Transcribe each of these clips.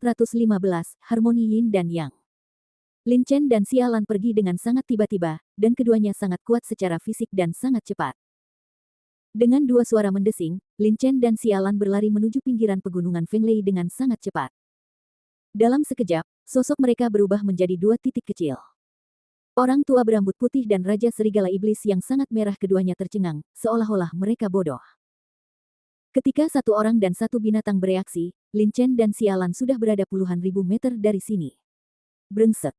415, Harmoni Yin dan Yang. Lin Chen dan Xia Lan pergi dengan sangat tiba-tiba, dan keduanya sangat kuat secara fisik dan sangat cepat. Dengan dua suara mendesing, Lin Chen dan Xia Lan berlari menuju pinggiran pegunungan Fenglei dengan sangat cepat. Dalam sekejap, sosok mereka berubah menjadi dua titik kecil. Orang tua berambut putih dan Raja Serigala Iblis yang sangat merah keduanya tercengang, seolah-olah mereka bodoh. Ketika satu orang dan satu binatang bereaksi, Lin Chen dan Xia Lan sudah berada puluhan ribu meter dari sini. Brengsek.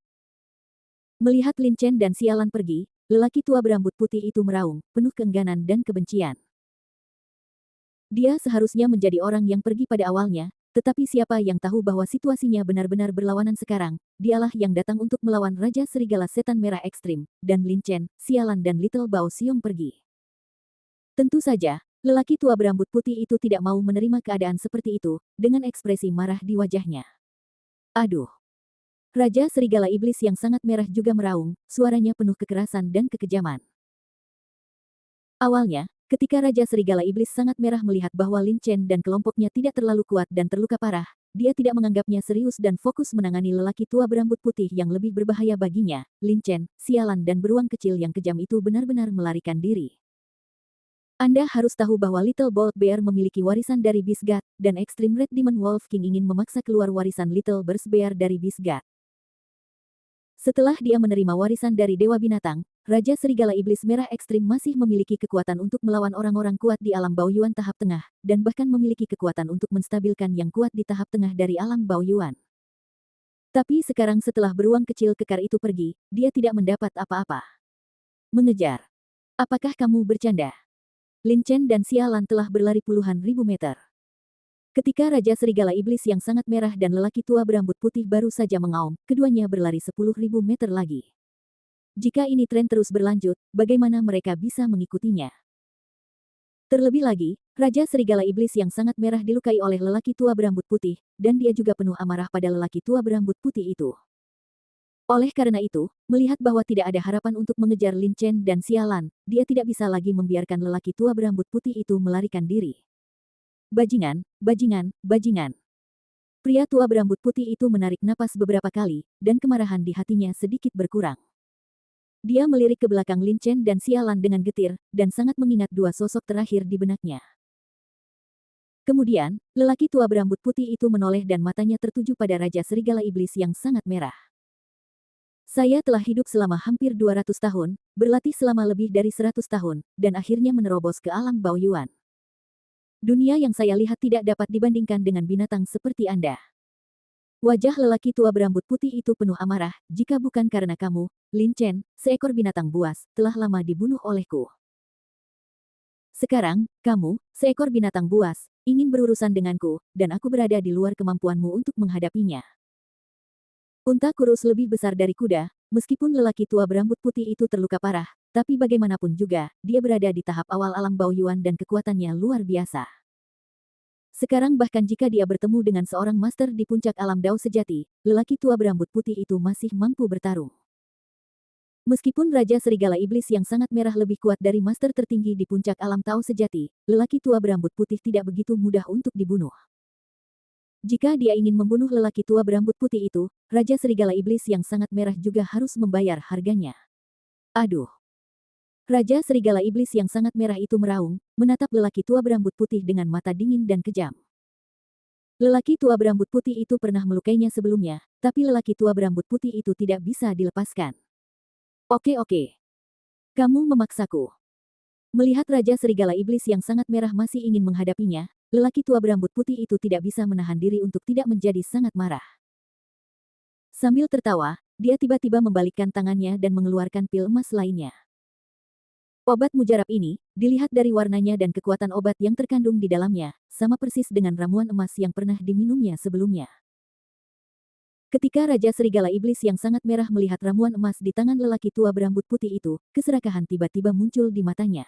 Melihat Lin Chen dan Xia Lan pergi, lelaki tua berambut putih itu meraung, penuh keengganan dan kebencian. Dia seharusnya menjadi orang yang pergi pada awalnya, tetapi siapa yang tahu bahwa situasinya benar-benar berlawanan sekarang, dialah yang datang untuk melawan Raja Serigala Setan Merah Ekstrim, dan Lin Chen, Xia Lan dan Little Bao Xiong pergi. Tentu saja, lelaki tua berambut putih itu tidak mau menerima keadaan seperti itu, dengan ekspresi marah di wajahnya. Aduh! Raja Serigala Iblis yang sangat merah juga meraung, suaranya penuh kekerasan dan kekejaman. Awalnya, ketika Raja Serigala Iblis sangat merah melihat bahwa Lin Chen dan kelompoknya tidak terlalu kuat dan terluka parah, dia tidak menganggapnya serius dan fokus menangani lelaki tua berambut putih yang lebih berbahaya baginya. Lin Chen, Xia Lan dan beruang kecil yang kejam itu benar-benar melarikan diri. Anda harus tahu bahwa Little Bold Bear memiliki warisan dari Beast God, dan Extreme Red Demon Wolf King ingin memaksa keluar warisan Little Beast Bear dari Beast God. Setelah dia menerima warisan dari Dewa Binatang, Raja Serigala Iblis Merah Ekstrim masih memiliki kekuatan untuk melawan orang-orang kuat di alam Baoyuan tahap tengah, dan bahkan memiliki kekuatan untuk menstabilkan yang kuat di tahap tengah dari alam Baoyuan. Tapi sekarang setelah beruang kecil kekar itu pergi, dia tidak mendapat apa-apa. Mengejar. Apakah kamu bercanda? Lin Chen dan Xia Lan telah berlari puluhan ribu meter. Ketika Raja Serigala Iblis yang sangat merah dan lelaki tua berambut putih baru saja mengaum, keduanya berlari 10.000 meter lagi. Jika ini tren terus berlanjut, bagaimana mereka bisa mengikutinya? Terlebih lagi, Raja Serigala Iblis yang sangat merah dilukai oleh lelaki tua berambut putih, dan dia juga penuh amarah pada lelaki tua berambut putih itu. Oleh karena itu, melihat bahwa tidak ada harapan untuk mengejar Lin Chen dan Xia Lan, dia tidak bisa lagi membiarkan lelaki tua berambut putih itu melarikan diri. Bajingan, bajingan, bajingan. Pria tua berambut putih itu menarik napas beberapa kali, dan kemarahan di hatinya sedikit berkurang. Dia melirik ke belakang Lin Chen dan Xia Lan dengan getir, dan sangat mengingat dua sosok terakhir di benaknya. Kemudian, lelaki tua berambut putih itu menoleh dan matanya tertuju pada Raja Serigala Iblis yang sangat merah. Saya telah hidup selama hampir 200 tahun, berlatih selama lebih dari 100 tahun, dan akhirnya menerobos ke alam Baoyuan. Dunia yang saya lihat tidak dapat dibandingkan dengan binatang seperti Anda. Wajah lelaki tua berambut putih itu penuh amarah, jika bukan karena kamu, Lin Chen, seekor binatang buas, telah lama dibunuh olehku. Sekarang, kamu, seekor binatang buas, ingin berurusan denganku, dan aku berada di luar kemampuanmu untuk menghadapinya. Unta kurus lebih besar dari kuda, meskipun lelaki tua berambut putih itu terluka parah, tapi bagaimanapun juga, dia berada di tahap awal alam Baoyuan dan kekuatannya luar biasa. Sekarang bahkan jika dia bertemu dengan seorang master di puncak alam Dao sejati, lelaki tua berambut putih itu masih mampu bertarung. Meskipun Raja Serigala Iblis yang sangat merah lebih kuat dari master tertinggi di puncak alam Tao sejati, lelaki tua berambut putih tidak begitu mudah untuk dibunuh. Jika dia ingin membunuh lelaki tua berambut putih itu, Raja Serigala Iblis yang sangat merah juga harus membayar harganya. Aduh! Raja Serigala Iblis yang sangat merah itu meraung, menatap lelaki tua berambut putih dengan mata dingin dan kejam. Lelaki tua berambut putih itu pernah melukainya sebelumnya, tapi lelaki tua berambut putih itu tidak bisa dilepaskan. Oke. Kamu memaksaku. Melihat Raja Serigala Iblis yang sangat merah masih ingin menghadapinya, lelaki tua berambut putih itu tidak bisa menahan diri untuk tidak menjadi sangat marah. Sambil tertawa, dia tiba-tiba membalikkan tangannya dan mengeluarkan pil emas lainnya. Obat mujarab ini, dilihat dari warnanya dan kekuatan obat yang terkandung di dalamnya, sama persis dengan ramuan emas yang pernah diminumnya sebelumnya. Ketika Raja Serigala Iblis yang sangat merah melihat ramuan emas di tangan lelaki tua berambut putih itu, keserakahan tiba-tiba muncul di matanya.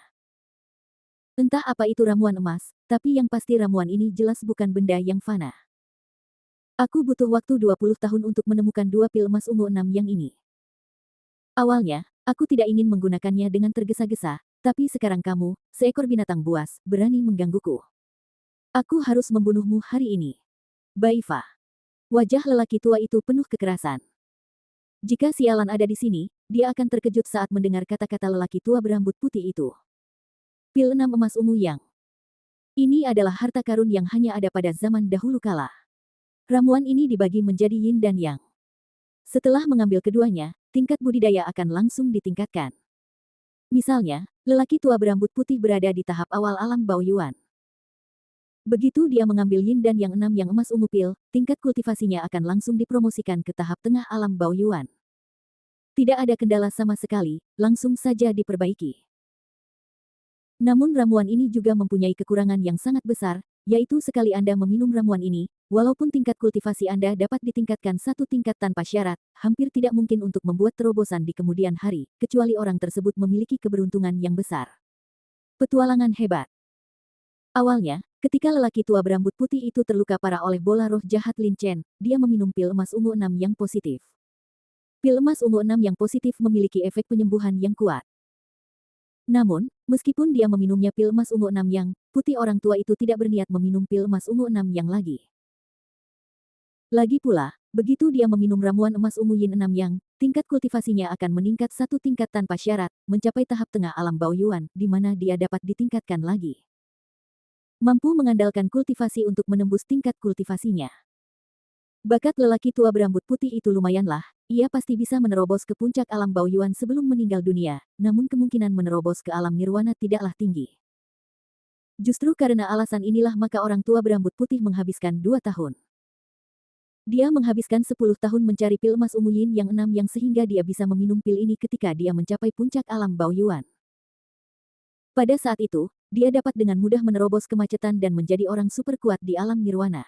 Entah apa itu ramuan emas, tapi yang pasti ramuan ini jelas bukan benda yang fana. Aku butuh waktu 20 tahun untuk menemukan dua pil emas ungu 6 yang ini. Awalnya, aku tidak ingin menggunakannya dengan tergesa-gesa, tapi sekarang kamu, seekor binatang buas, berani menggangguku. Aku harus membunuhmu hari ini. Baifa. Wajah lelaki tua itu penuh kekerasan. Jika sialan ada di sini, dia akan terkejut saat mendengar kata-kata lelaki tua berambut putih itu. Pil 6 emas ungu yang. Ini adalah harta karun yang hanya ada pada zaman dahulu kala. Ramuan ini dibagi menjadi yin dan yang. Setelah mengambil keduanya, tingkat budidaya akan langsung ditingkatkan. Misalnya, lelaki tua berambut putih berada di tahap awal alam Baoyuan. Begitu dia mengambil yin dan yang 6 yang emas ungu pil, tingkat kultivasinya akan langsung dipromosikan ke tahap tengah alam Baoyuan. Tidak ada kendala sama sekali, langsung saja diperbaiki. Namun ramuan ini juga mempunyai kekurangan yang sangat besar, yaitu sekali Anda meminum ramuan ini, walaupun tingkat kultivasi Anda dapat ditingkatkan satu tingkat tanpa syarat, hampir tidak mungkin untuk membuat terobosan di kemudian hari, kecuali orang tersebut memiliki keberuntungan yang besar. Petualangan hebat. Awalnya, ketika lelaki tua berambut putih itu terluka parah oleh bola roh jahat Lin Chen, dia meminum pil emas ungu 6 yang positif. Pil emas ungu 6 yang positif memiliki efek penyembuhan yang kuat. Namun, meskipun dia meminumnya pil emas ungu 6 yang, putih orang tua itu tidak berniat meminum pil emas ungu 6 yang lagi. Lagi pula, begitu dia meminum ramuan emas ungu yin 6 yang, tingkat kultivasinya akan meningkat satu tingkat tanpa syarat, mencapai tahap tengah alam Baoyuan, di mana dia dapat ditingkatkan lagi. Mampu mengandalkan kultivasi untuk menembus tingkat kultivasinya. Bakat lelaki tua berambut putih itu lumayanlah, ia pasti bisa menerobos ke puncak alam Baoyuan sebelum meninggal dunia, namun kemungkinan menerobos ke alam nirwana tidaklah tinggi. Justru karena alasan inilah maka orang tua berambut putih menghabiskan 2 tahun. Dia menghabiskan 10 tahun mencari pil emas ungu yin yang 6 yang sehingga dia bisa meminum pil ini ketika dia mencapai puncak alam Baoyuan. Pada saat itu, dia dapat dengan mudah menerobos kemacetan dan menjadi orang super kuat di alam nirwana.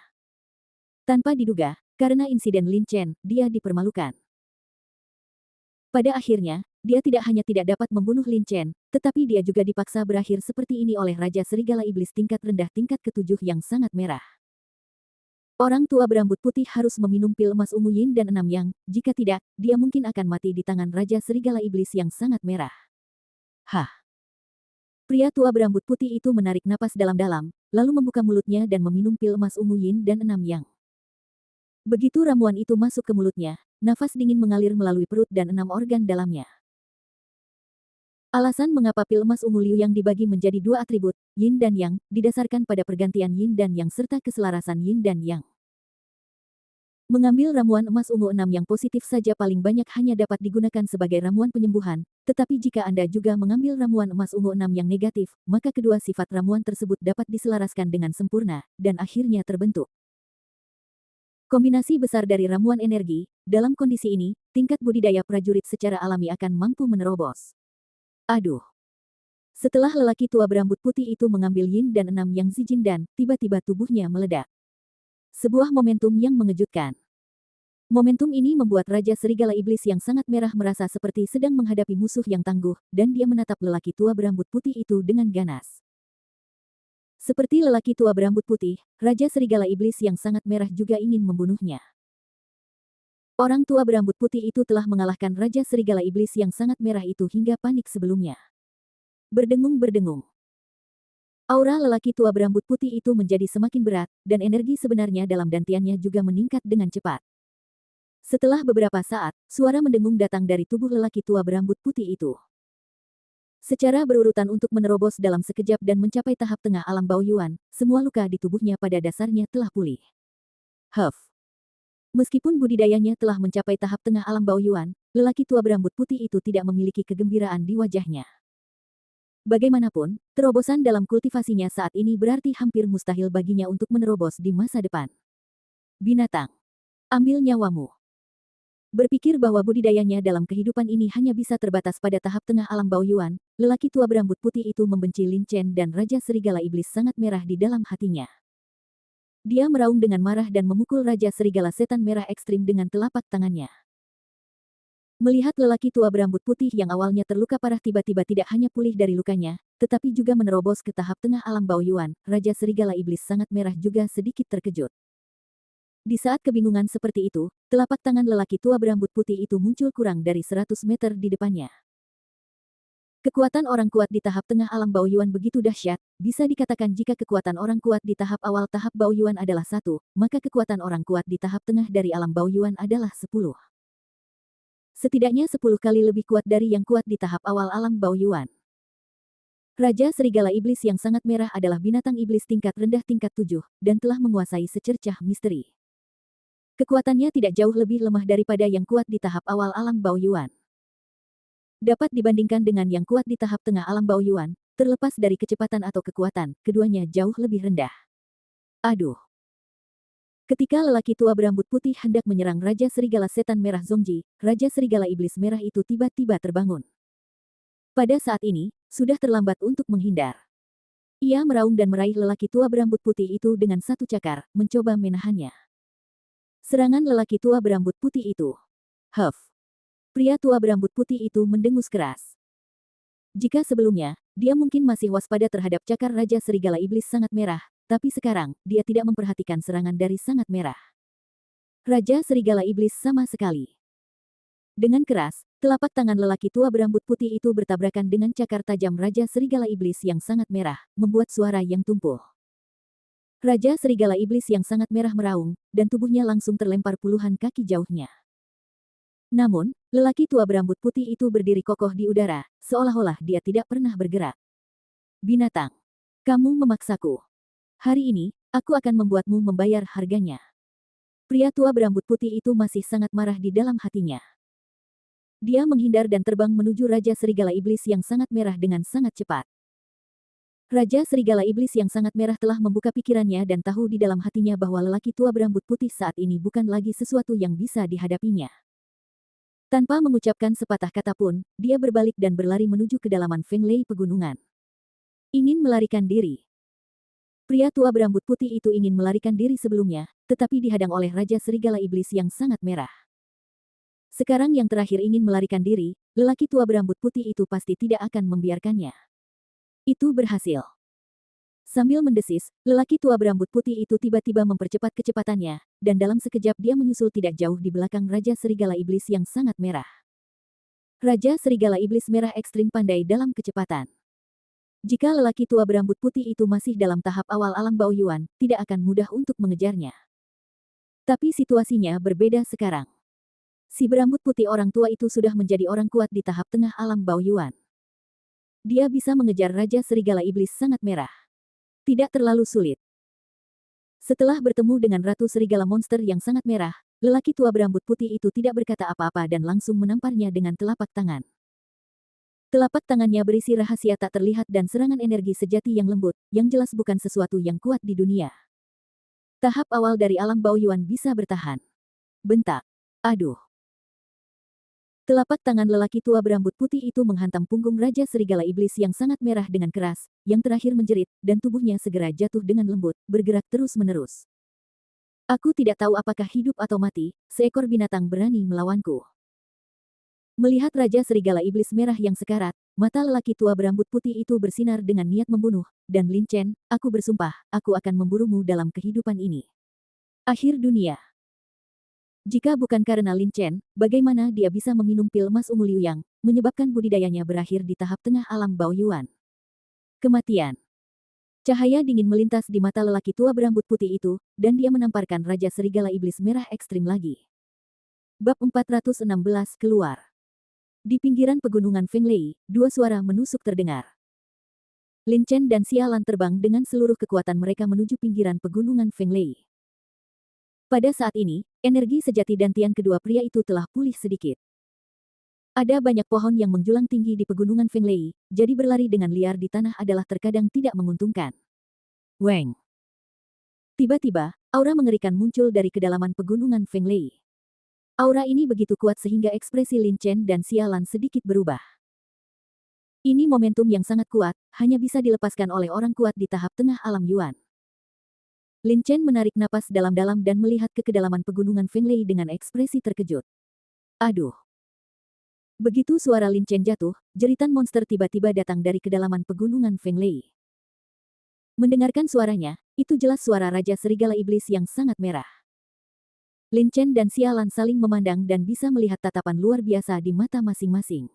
Tanpa diduga, karena insiden Lin Chen, dia dipermalukan. Pada akhirnya, dia tidak hanya tidak dapat membunuh Lin Chen, tetapi dia juga dipaksa berakhir seperti ini oleh Raja Serigala Iblis tingkat rendah tingkat ke-7 yang sangat merah. Orang tua berambut putih harus meminum pil emas ungu yin dan 6 yang, jika tidak, dia mungkin akan mati di tangan Raja Serigala Iblis yang sangat merah. Hah! Pria tua berambut putih itu menarik napas dalam-dalam, lalu membuka mulutnya dan meminum pil emas ungu yin dan 6 yang. Begitu ramuan itu masuk ke mulutnya, nafas dingin mengalir melalui perut dan 6 organ dalamnya. Alasan mengapa pil emas ungu liu yang dibagi menjadi 2 atribut, yin dan yang, didasarkan pada pergantian yin dan yang serta keselarasan yin dan yang. Mengambil ramuan emas ungu 6 yang positif saja paling banyak hanya dapat digunakan sebagai ramuan penyembuhan, tetapi jika Anda juga mengambil ramuan emas ungu 6 yang negatif, maka kedua sifat ramuan tersebut dapat diselaraskan dengan sempurna, dan akhirnya terbentuk kombinasi besar dari ramuan energi. Dalam kondisi ini, tingkat budidaya prajurit secara alami akan mampu menerobos. Aduh! Setelah lelaki tua berambut putih itu mengambil yin dan 6 yang zijin dan, tiba-tiba tubuhnya meledak. Sebuah momentum yang mengejutkan. Momentum ini membuat Raja Serigala Iblis yang sangat merah merasa seperti sedang menghadapi musuh yang tangguh, dan dia menatap lelaki tua berambut putih itu dengan ganas. Seperti lelaki tua berambut putih, Raja Serigala Iblis yang sangat merah juga ingin membunuhnya. Orang tua berambut putih itu telah mengalahkan Raja Serigala Iblis yang sangat merah itu hingga panik sebelumnya. Berdengung-berdengung. Aura lelaki tua berambut putih itu menjadi semakin berat, dan energi sebenarnya dalam dantiannya juga meningkat dengan cepat. Setelah beberapa saat, suara mendengung datang dari tubuh lelaki tua berambut putih itu. Secara berurutan untuk menerobos dalam sekejap dan mencapai tahap tengah alam Baoyuan, semua luka di tubuhnya pada dasarnya telah pulih. Huff. Meskipun budidayanya telah mencapai tahap tengah alam Baoyuan, lelaki tua berambut putih itu tidak memiliki kegembiraan di wajahnya. Bagaimanapun, terobosan dalam kultivasinya saat ini berarti hampir mustahil baginya untuk menerobos di masa depan. Binatang. Ambil nyawamu. Berpikir bahwa budidayanya dalam kehidupan ini hanya bisa terbatas pada tahap tengah alam Baoyuan, lelaki tua berambut putih itu membenci Lin Chen dan Raja Serigala Iblis sangat merah di dalam hatinya. Dia meraung dengan marah dan memukul Raja Serigala Setan Merah Ekstrim dengan telapak tangannya. Melihat lelaki tua berambut putih yang awalnya terluka parah tiba-tiba tidak hanya pulih dari lukanya, tetapi juga menerobos ke tahap tengah alam Baoyuan, Raja Serigala Iblis sangat merah juga sedikit terkejut. Di saat kebingungan seperti itu, telapak tangan lelaki tua berambut putih itu muncul kurang dari 100 meter di depannya. Kekuatan orang kuat di tahap tengah alam Baoyuan begitu dahsyat, bisa dikatakan jika kekuatan orang kuat di tahap awal tahap Baoyuan adalah 1, maka kekuatan orang kuat di tahap tengah dari alam Baoyuan adalah 10. Setidaknya 10 kali lebih kuat dari yang kuat di tahap awal alam Baoyuan. Raja Serigala Iblis yang sangat merah adalah binatang iblis tingkat rendah tingkat 7, dan telah menguasai secercah misteri. Kekuatannya tidak jauh lebih lemah daripada yang kuat di tahap awal alam Baoyuan. Dapat dibandingkan dengan yang kuat di tahap tengah alam Baoyuan, terlepas dari kecepatan atau kekuatan, keduanya jauh lebih rendah. Aduh. Ketika lelaki tua berambut putih hendak menyerang Raja Serigala Setan Merah Zongji, Raja Serigala Iblis Merah itu tiba-tiba terbangun. Pada saat ini, sudah terlambat untuk menghindar. Ia meraung dan meraih lelaki tua berambut putih itu dengan satu cakar, mencoba menahannya. Serangan lelaki tua berambut putih itu. Huff. Pria tua berambut putih itu mendengus keras. Jika sebelumnya, dia mungkin masih waspada terhadap cakar Raja Serigala Iblis Sangat Merah, tapi sekarang, dia tidak memperhatikan serangan dari Sangat Merah. Raja Serigala Iblis sama sekali. Dengan keras, telapak tangan lelaki tua berambut putih itu bertabrakan dengan cakar tajam Raja Serigala Iblis yang sangat merah, membuat suara yang tumpul. Raja Serigala Iblis yang sangat merah meraung, dan tubuhnya langsung terlempar puluhan kaki jauhnya. Namun, lelaki tua berambut putih itu berdiri kokoh di udara, seolah-olah dia tidak pernah bergerak. Binatang, kamu memaksaku. Hari ini, aku akan membuatmu membayar harganya. Pria tua berambut putih itu masih sangat marah di dalam hatinya. Dia menghindar dan terbang menuju Raja Serigala Iblis yang sangat merah dengan sangat cepat. Raja Serigala Iblis yang sangat merah telah membuka pikirannya dan tahu di dalam hatinya bahwa lelaki tua berambut putih saat ini bukan lagi sesuatu yang bisa dihadapinya. Tanpa mengucapkan sepatah kata pun, dia berbalik dan berlari menuju kedalaman Feng Lei pegunungan. Ingin melarikan diri. Pria tua berambut putih itu ingin melarikan diri sebelumnya, tetapi dihadang oleh Raja Serigala Iblis yang sangat merah. Sekarang yang terakhir ingin melarikan diri, lelaki tua berambut putih itu pasti tidak akan membiarkannya. Itu berhasil. Sambil mendesis, lelaki tua berambut putih itu tiba-tiba mempercepat kecepatannya, dan dalam sekejap dia menyusul tidak jauh di belakang Raja Serigala Iblis yang sangat merah. Raja Serigala Iblis merah ekstrim pandai dalam kecepatan. Jika lelaki tua berambut putih itu masih dalam tahap awal alam Baoyuan, tidak akan mudah untuk mengejarnya. Tapi situasinya berbeda sekarang. Si berambut putih orang tua itu sudah menjadi orang kuat di tahap tengah alam Baoyuan. Dia bisa mengejar Raja Serigala Iblis sangat merah. Tidak terlalu sulit. Setelah bertemu dengan Ratu Serigala Monster yang sangat merah, lelaki tua berambut putih itu tidak berkata apa-apa dan langsung menamparnya dengan telapak tangan. Telapak tangannya berisi rahasia tak terlihat dan serangan energi sejati yang lembut, yang jelas bukan sesuatu yang kuat di dunia. Tahap awal dari alam Baoyuan bisa bertahan. Bentak. Aduh. Telapak tangan lelaki tua berambut putih itu menghantam punggung Raja Serigala Iblis yang sangat merah dengan keras, yang terakhir menjerit, dan tubuhnya segera jatuh dengan lembut, bergerak terus-menerus. Aku tidak tahu apakah hidup atau mati, seekor binatang berani melawanku. Melihat Raja Serigala Iblis merah yang sekarat, mata lelaki tua berambut putih itu bersinar dengan niat membunuh, dan Lin Chen, aku bersumpah, aku akan memburumu dalam kehidupan ini. Akhir dunia. Jika bukan karena Lin Chen, bagaimana dia bisa meminum pil emas ungu Liu Yang, menyebabkan budidayanya berakhir di tahap tengah alam Baoyuan. Kematian. Cahaya dingin melintas di mata lelaki tua berambut putih itu, dan dia menamparkan Raja Serigala Iblis merah ekstrim lagi. Bab 416 keluar. Di pinggiran pegunungan Feng Lei, dua suara menusuk terdengar. Lin Chen dan Xialan terbang dengan seluruh kekuatan mereka menuju pinggiran pegunungan Feng Lei. Pada saat ini, energi sejati dantian kedua pria itu telah pulih sedikit. Ada banyak pohon yang menjulang tinggi di pegunungan Feng Lei, jadi berlari dengan liar di tanah adalah terkadang tidak menguntungkan. Weng. Tiba-tiba, aura mengerikan muncul dari kedalaman pegunungan Feng Lei. Aura ini begitu kuat sehingga ekspresi Lin Chen dan Xialan sedikit berubah. Ini momentum yang sangat kuat, hanya bisa dilepaskan oleh orang kuat di tahap tengah alam Yuan. Lin Chen menarik napas dalam-dalam dan melihat ke kedalaman pegunungan Feng Lei dengan ekspresi terkejut. Aduh. Begitu suara Lin Chen jatuh, jeritan monster tiba-tiba datang dari kedalaman pegunungan Feng Lei. Mendengarkan suaranya, itu jelas suara Raja Serigala Iblis yang sangat merah. Lin Chen dan Xialan saling memandang dan bisa melihat tatapan luar biasa di mata masing-masing.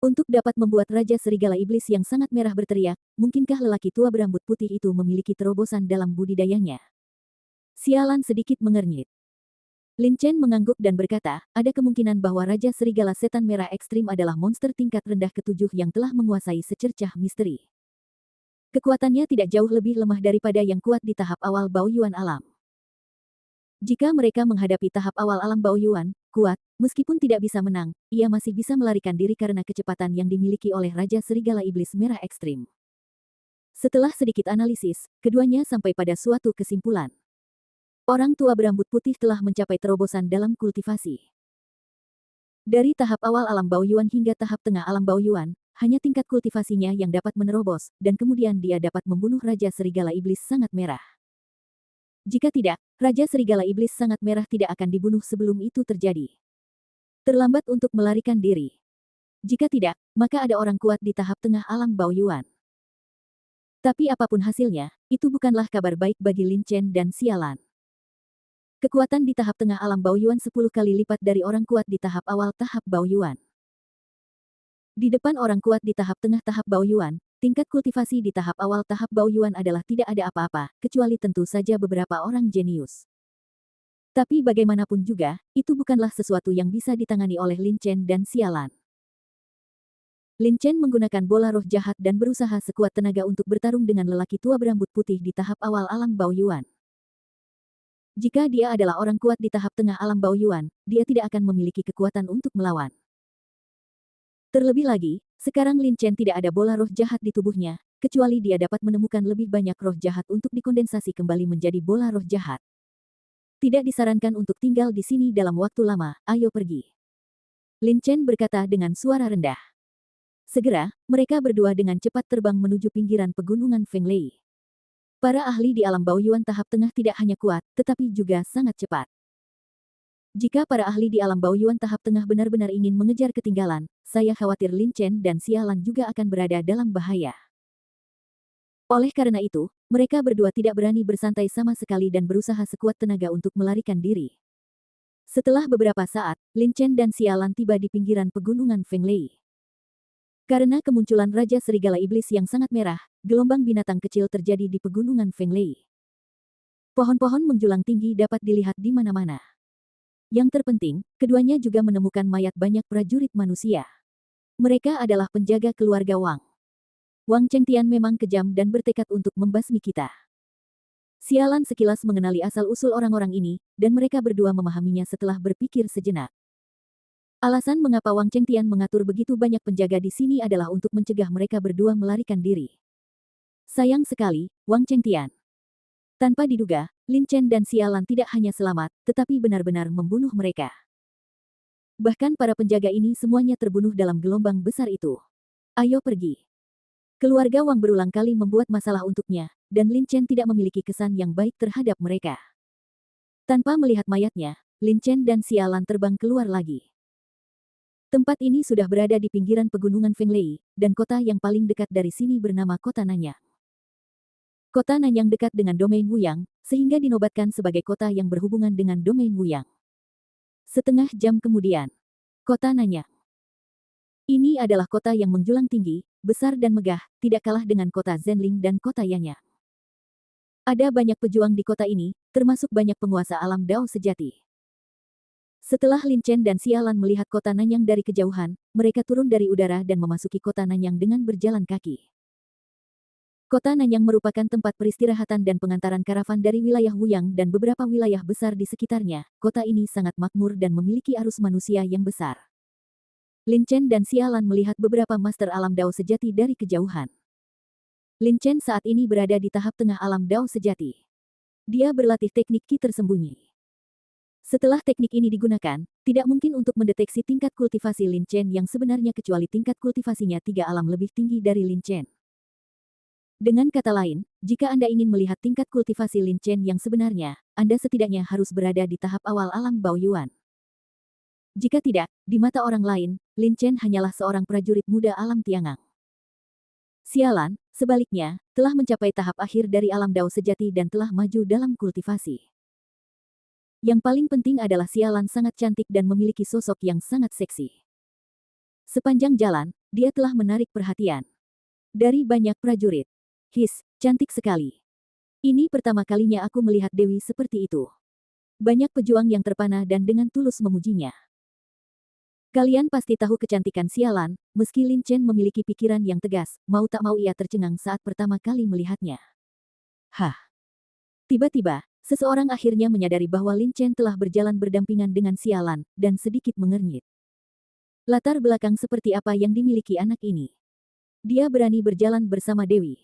Untuk dapat membuat Raja Serigala Iblis yang sangat merah berteriak, mungkinkah lelaki tua berambut putih itu memiliki terobosan dalam budidayanya? Sialan sedikit mengernyit. Lin Chen mengangguk dan berkata, ada kemungkinan bahwa Raja Serigala Setan Merah Ekstrim adalah monster tingkat rendah ketujuh yang telah menguasai secercah misteri. Kekuatannya tidak jauh lebih lemah daripada yang kuat di tahap awal Baoyuan alam. Jika mereka menghadapi tahap awal alam Baoyuan, kuat, meskipun tidak bisa menang, ia masih bisa melarikan diri karena kecepatan yang dimiliki oleh Raja Serigala Iblis Merah Ekstrim. Setelah sedikit analisis, keduanya sampai pada suatu kesimpulan. Orang tua berambut putih telah mencapai terobosan dalam kultivasi. Dari tahap awal alam Baoyuan hingga tahap tengah alam Baoyuan, hanya tingkat kultivasinya yang dapat menerobos, dan kemudian dia dapat membunuh Raja Serigala Iblis Sangat Merah. Jika tidak, Raja Serigala Iblis Sangat Merah tidak akan dibunuh sebelum itu terjadi. Terlambat untuk melarikan diri. Jika tidak, maka ada orang kuat di tahap tengah alam Baoyuan. Tapi apapun hasilnya, itu bukanlah kabar baik bagi Lin Chen dan Sialan. Kekuatan di tahap tengah alam Baoyuan 10 kali lipat dari orang kuat di tahap awal tahap Baoyuan. Di depan orang kuat di tahap tengah tahap Baoyuan, tingkat kultivasi di tahap awal tahap Baoyuan adalah tidak ada apa-apa, kecuali tentu saja beberapa orang jenius. Tapi bagaimanapun juga, itu bukanlah sesuatu yang bisa ditangani oleh Lin Chen dan Sialan. Lin Chen menggunakan bola roh jahat dan berusaha sekuat tenaga untuk bertarung dengan lelaki tua berambut putih di tahap awal alam Baoyuan. Jika dia adalah orang kuat di tahap tengah alam Baoyuan, dia tidak akan memiliki kekuatan untuk melawan. Terlebih lagi, sekarang Lin Chen tidak ada bola roh jahat di tubuhnya, kecuali dia dapat menemukan lebih banyak roh jahat untuk dikondensasi kembali menjadi bola roh jahat. Tidak disarankan untuk tinggal di sini dalam waktu lama, ayo pergi. Lin Chen berkata dengan suara rendah. Segera, mereka berdua dengan cepat terbang menuju pinggiran pegunungan Fenglei. Para ahli di alam Baoyuan tahap tengah tidak hanya kuat, tetapi juga sangat cepat. Jika para ahli di alam Baoyuan tahap tengah benar-benar ingin mengejar ketinggalan, saya khawatir Lin Chen dan Sialan juga akan berada dalam bahaya. Oleh karena itu, mereka berdua tidak berani bersantai sama sekali dan berusaha sekuat tenaga untuk melarikan diri. Setelah beberapa saat, Lin Chen dan Sialan tiba di pinggiran pegunungan Fenglei. Karena kemunculan Raja Serigala Iblis yang sangat merah, gelombang binatang kecil terjadi di pegunungan Fenglei. Pohon-pohon menjulang tinggi dapat dilihat di mana-mana. Yang terpenting, keduanya juga menemukan mayat banyak prajurit manusia. Mereka adalah penjaga keluarga Wang. Wang Chengtian memang kejam dan bertekad untuk membasmi kita. Sialan sekilas mengenali asal-usul orang-orang ini, dan mereka berdua memahaminya setelah berpikir sejenak. Alasan mengapa Wang Chengtian mengatur begitu banyak penjaga di sini adalah untuk mencegah mereka berdua melarikan diri. Sayang sekali, Wang Chengtian. Tanpa diduga, Lin Chen dan Sialan tidak hanya selamat, tetapi benar-benar membunuh mereka. Bahkan para penjaga ini semuanya terbunuh dalam gelombang besar itu. Ayo pergi. Keluarga Wang berulang kali membuat masalah untuknya, dan Lin Chen tidak memiliki kesan yang baik terhadap mereka. Tanpa melihat mayatnya, Lin Chen dan Sialan terbang keluar lagi. Tempat ini sudah berada di pinggiran pegunungan Fenglei, dan kota yang paling dekat dari sini bernama Kota Nanyang. Kota Nanyang dekat dengan domain Wuyang, sehingga dinobatkan sebagai kota yang berhubungan dengan domain Wuyang. Setengah jam kemudian, Kota Nanyang. Ini adalah kota yang menjulang tinggi, besar dan megah, tidak kalah dengan kota Zhenling dan kota Yanyang. Ada banyak pejuang di kota ini, termasuk banyak penguasa alam Dao sejati. Setelah Lin Chen dan Sialan melihat kota Nanyang dari kejauhan, mereka turun dari udara dan memasuki kota Nanyang dengan berjalan kaki. Kota Nanyang merupakan tempat peristirahatan dan pengantaran karavan dari wilayah Wuyang dan beberapa wilayah besar di sekitarnya. Kota ini sangat makmur dan memiliki arus manusia yang besar. Lin Chen dan Sialan melihat beberapa master alam Dao sejati dari kejauhan. Lin Chen saat ini berada di tahap tengah alam Dao sejati. Dia berlatih teknik Qi tersembunyi. Setelah teknik ini digunakan, tidak mungkin untuk mendeteksi tingkat kultivasi Lin Chen yang sebenarnya kecuali tingkat kultivasinya 3 alam lebih tinggi dari Lin Chen. Dengan kata lain, jika Anda ingin melihat tingkat kultivasi Lin Chen yang sebenarnya, Anda setidaknya harus berada di tahap awal alam Baoyuan. Jika tidak, di mata orang lain, Lin Chen hanyalah seorang prajurit muda alam Tiangang. Sialan, sebaliknya, telah mencapai tahap akhir dari alam Dao sejati dan telah maju dalam kultivasi. Yang paling penting adalah Sialan sangat cantik dan memiliki sosok yang sangat seksi. Sepanjang jalan, dia telah menarik perhatian dari banyak prajurit. His, cantik sekali. Ini pertama kalinya aku melihat Dewi seperti itu. Banyak pejuang yang terpana dan dengan tulus memujinya. Kalian pasti tahu kecantikan sialan, meski Lin Chen memiliki pikiran yang tegas, mau tak mau ia tercengang saat pertama kali melihatnya. Hah. Tiba-tiba, seseorang akhirnya menyadari bahwa Lin Chen telah berjalan berdampingan dengan sialan, dan sedikit mengernyit. Latar belakang seperti apa yang dimiliki anak ini? Dia berani berjalan bersama Dewi.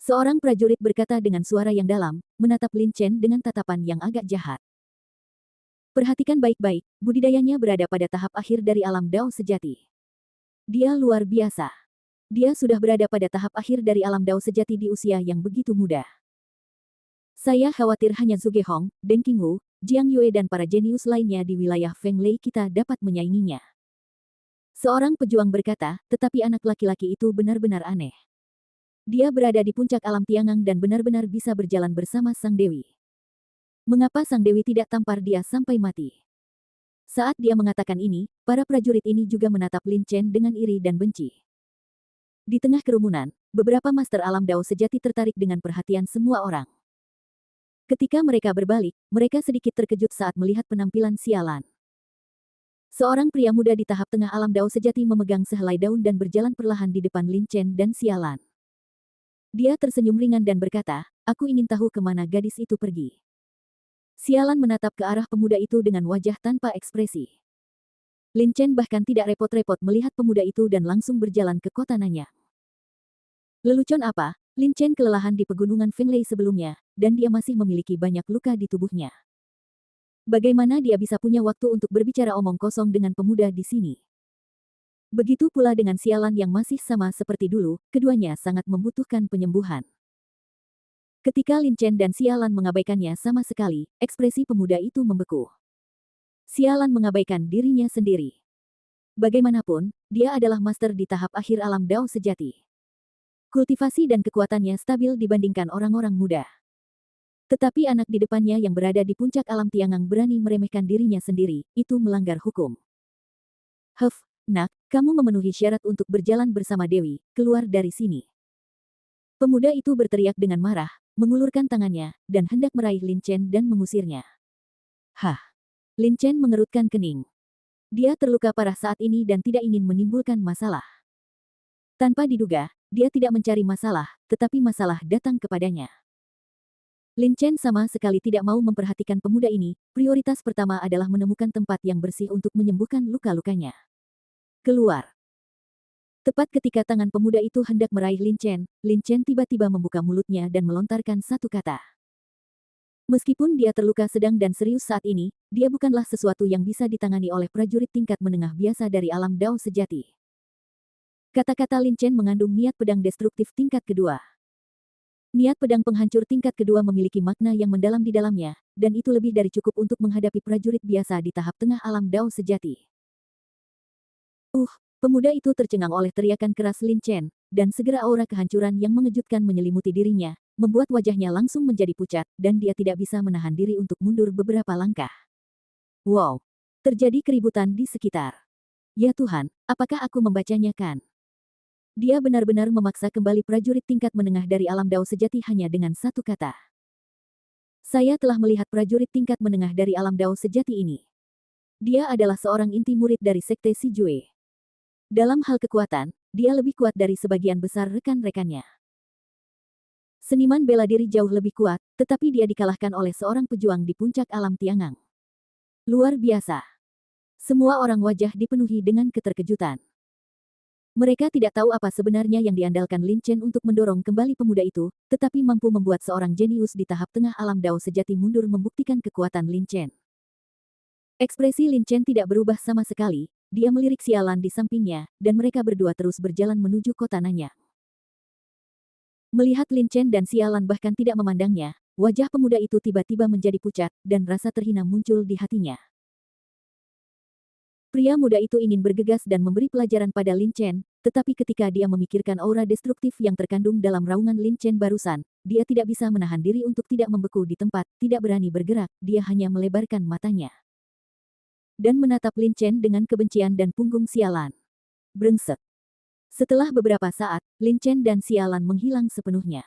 Seorang prajurit berkata dengan suara yang dalam, menatap Lin Chen dengan tatapan yang agak jahat. Perhatikan baik-baik, budidayanya berada pada tahap akhir dari alam Dao sejati. Dia luar biasa. Dia sudah berada pada tahap akhir dari alam Dao sejati di usia yang begitu muda. Saya khawatir hanya Zhuge Hong, Deng Qingwu, Jiang Yue dan para jenius lainnya di wilayah Feng Lei kita dapat menyainginya. Seorang pejuang berkata, tetapi anak laki-laki itu benar-benar aneh. Dia berada di puncak alam Tiangang dan benar-benar bisa berjalan bersama Sang Dewi. Mengapa Sang Dewi tidak tampar dia sampai mati? Saat dia mengatakan ini, para prajurit ini juga menatap Lin Chen dengan iri dan benci. Di tengah kerumunan, beberapa master alam Dao sejati tertarik dengan perhatian semua orang. Ketika mereka berbalik, mereka sedikit terkejut saat melihat penampilan sialan. Seorang pria muda di tahap tengah alam Dao sejati memegang sehelai daun dan berjalan perlahan di depan Lin Chen dan sialan. Dia tersenyum ringan dan berkata, aku ingin tahu kemana gadis itu pergi. Sialan menatap ke arah pemuda itu dengan wajah tanpa ekspresi. Lin Chen bahkan tidak repot-repot melihat pemuda itu dan langsung berjalan ke kota Nanya. Lelucon apa, Lin Chen kelelahan di pegunungan Feng Lei sebelumnya, dan dia masih memiliki banyak luka di tubuhnya. Bagaimana dia bisa punya waktu untuk berbicara omong kosong dengan pemuda di sini? Begitu pula dengan sialan yang masih sama seperti dulu, keduanya sangat membutuhkan penyembuhan. Ketika Lin Chen dan sialan mengabaikannya sama sekali, ekspresi pemuda itu membeku. Sialan mengabaikan dirinya sendiri. Bagaimanapun, dia adalah master di tahap akhir alam Dao sejati. Kultivasi dan kekuatannya stabil dibandingkan orang-orang muda. Tetapi anak di depannya yang berada di puncak alam Tiangang berani meremehkan dirinya sendiri, itu melanggar hukum. Hef, nak, kamu memenuhi syarat untuk berjalan bersama Dewi, keluar dari sini. Pemuda itu berteriak dengan marah, mengulurkan tangannya, dan hendak meraih Lin Chen dan mengusirnya. Hah! Lin Chen mengerutkan kening. Dia terluka parah saat ini dan tidak ingin menimbulkan masalah. Tanpa diduga, dia tidak mencari masalah, tetapi masalah datang kepadanya. Lin Chen sama sekali tidak mau memperhatikan pemuda ini, prioritas pertama adalah menemukan tempat yang bersih untuk menyembuhkan luka-lukanya. Keluar! Tepat ketika tangan pemuda itu hendak meraih Lin Chen tiba-tiba membuka mulutnya dan melontarkan satu kata. Meskipun dia terluka sedang dan serius saat ini, dia bukanlah sesuatu yang bisa ditangani oleh prajurit tingkat menengah biasa dari alam Dao sejati. Kata-kata Lin Chen mengandung niat pedang destruktif tingkat kedua. Niat pedang penghancur tingkat kedua memiliki makna yang mendalam di dalamnya, dan itu lebih dari cukup untuk menghadapi prajurit biasa di tahap tengah alam Dao sejati. Pemuda itu tercengang oleh teriakan keras Lin Chen, dan segera aura kehancuran yang mengejutkan menyelimuti dirinya, membuat wajahnya langsung menjadi pucat, dan dia tidak bisa menahan diri untuk mundur beberapa langkah. Wow! Terjadi keributan di sekitar. Ya Tuhan, apakah aku membacanya kan? Dia benar-benar memaksa kembali prajurit tingkat menengah dari alam Dao sejati hanya dengan satu kata. Saya telah melihat prajurit tingkat menengah dari alam Dao sejati ini. Dia adalah seorang inti murid dari Sekte Si Jue. Dalam hal kekuatan, dia lebih kuat dari sebagian besar rekan-rekannya. Seniman bela diri jauh lebih kuat, tetapi dia dikalahkan oleh seorang pejuang di puncak alam Tiangang. Luar biasa. Semua orang wajah dipenuhi dengan keterkejutan. Mereka tidak tahu apa sebenarnya yang diandalkan Lin Chen untuk mendorong kembali pemuda itu, tetapi mampu membuat seorang jenius di tahap tengah alam Dao sejati mundur membuktikan kekuatan Lin Chen. Ekspresi Lin Chen tidak berubah sama sekali, dia melirik sialan di sampingnya, dan mereka berdua terus berjalan menuju kota Nanya. Melihat Lin Chen dan sialan bahkan tidak memandangnya, wajah pemuda itu tiba-tiba menjadi pucat, dan rasa terhina muncul di hatinya. Pria muda itu ingin bergegas dan memberi pelajaran pada Lin Chen, tetapi ketika dia memikirkan aura destruktif yang terkandung dalam raungan Lin Chen barusan, dia tidak bisa menahan diri untuk tidak membeku di tempat, tidak berani bergerak, dia hanya melebarkan matanya. Dan menatap Lin Chen dengan kebencian dan punggung sialan. Brengsek. Setelah beberapa saat, Lin Chen dan sialan menghilang sepenuhnya.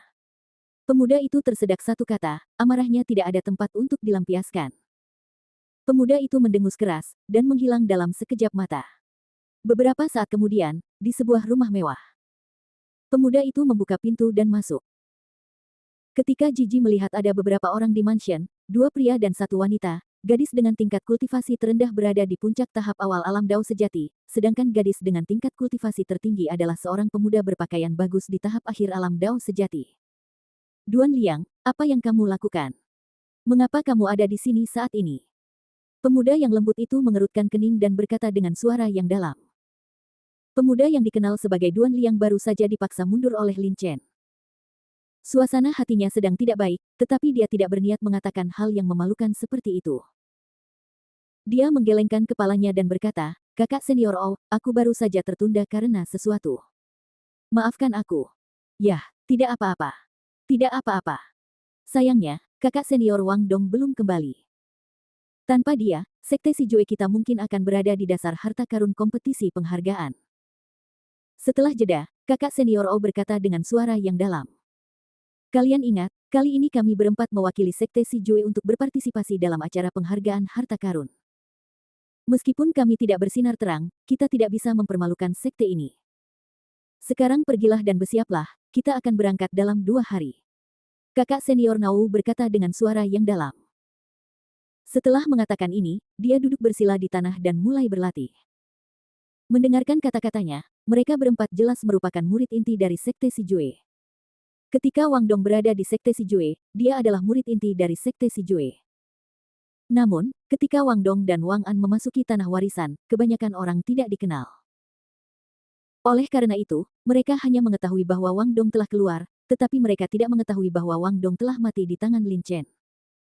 Pemuda itu tersedak satu kata, amarahnya tidak ada tempat untuk dilampiaskan. Pemuda itu mendengus keras, dan menghilang dalam sekejap mata. Beberapa saat kemudian, di sebuah rumah mewah. Pemuda itu membuka pintu dan masuk. Ketika Jiji melihat ada beberapa orang di mansion, dua pria dan satu wanita, gadis dengan tingkat kultivasi terendah berada di puncak tahap awal alam Dao sejati, sedangkan gadis dengan tingkat kultivasi tertinggi adalah seorang pemuda berpakaian bagus di tahap akhir alam Dao sejati. Duan Liang, apa yang kamu lakukan? Mengapa kamu ada di sini saat ini? Pemuda yang lembut itu mengerutkan kening dan berkata dengan suara yang dalam. Pemuda yang dikenal sebagai Duan Liang baru saja dipaksa mundur oleh Lin Chen. Suasana hatinya sedang tidak baik, tetapi dia tidak berniat mengatakan hal yang memalukan seperti itu. Dia menggelengkan kepalanya dan berkata, "Kakak senior Oh, aku baru saja tertunda karena sesuatu. Maafkan aku." "Yah, tidak apa-apa. Tidak apa-apa. Sayangnya, kakak senior Wang Dong belum kembali. Tanpa dia, sekte Sijue kita mungkin akan berada di dasar harta karun kompetisi penghargaan." Setelah jeda, kakak senior Oh berkata dengan suara yang dalam. "Kalian ingat, kali ini kami berempat mewakili sekte Sijue untuk berpartisipasi dalam acara penghargaan harta karun. Meskipun kami tidak bersinar terang, kita tidak bisa mempermalukan sekte ini. Sekarang pergilah dan bersiaplah, kita akan berangkat dalam 2 hari." Kakak senior Nau berkata dengan suara yang dalam. Setelah mengatakan ini, dia duduk bersila di tanah dan mulai berlatih. Mendengarkan kata-katanya, mereka berempat jelas merupakan murid inti dari sekte Sijue. Ketika Wang Dong berada di sekte Sijue, dia adalah murid inti dari sekte Sijue. Namun, ketika Wang Dong dan Wang An memasuki tanah warisan, kebanyakan orang tidak dikenal. Oleh karena itu, mereka hanya mengetahui bahwa Wang Dong telah keluar, tetapi mereka tidak mengetahui bahwa Wang Dong telah mati di tangan Lin Chen.